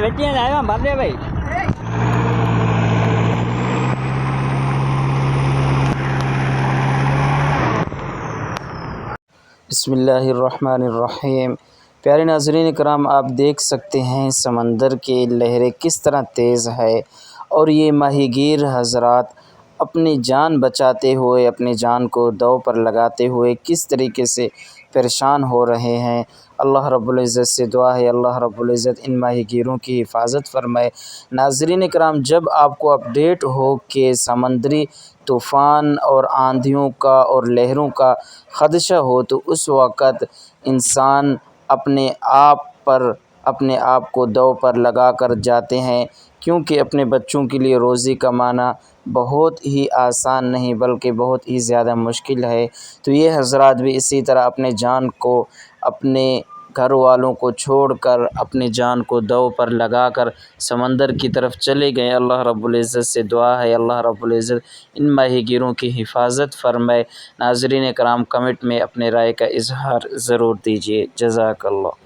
வெட்டியா வரலையா பை बिस्मिल्लाहिर्रहमानिर्रहीम। प्यारे नाज़रीन करام, आप देख सकते हैं समंदर की लहरें किस तरह तेज़ है और ये माहीगीर हज़रात अपनी जान बचाते हुए, अपनी जान को दांव पर लगाते हुए किस तरीके से परेशान हो रहे हैं। अल्लाह रब्बुल इज़्ज़त से दुआ है अल्लाह रब्बुल इज़्ज़त इन माहीगीरों की हिफाजत फरमाए। नाज़रीन कराम, जब आपको अपडेट हो कि समंदरी तूफ़ान और आंधियों का और लहरों का ख़दशा हो तो उस वक़्त इंसान अपने आप को दांव पर लगा कर जाते हैं, क्योंकि अपने बच्चों के लिए रोज़ी कमाना बहुत ही आसान नहीं बल्कि बहुत ही ज़्यादा मुश्किल है। तो ये हज़रात भी इसी तरह अपने जान को, अपने घर वालों को छोड़कर, अपनी जान को दांव पर लगाकर समंदर की तरफ चले गए। अल्लाह रब्बुल इज़्ज़त से दुआ है अल्लाह रब्बुल इज़्ज़त इन माहीगीरों की हिफाजत फरमाए। नाज़रीन कराम, कमेंट में अपने राय का इज़हार ज़रूर दीजिए। जज़ाकल्लाह।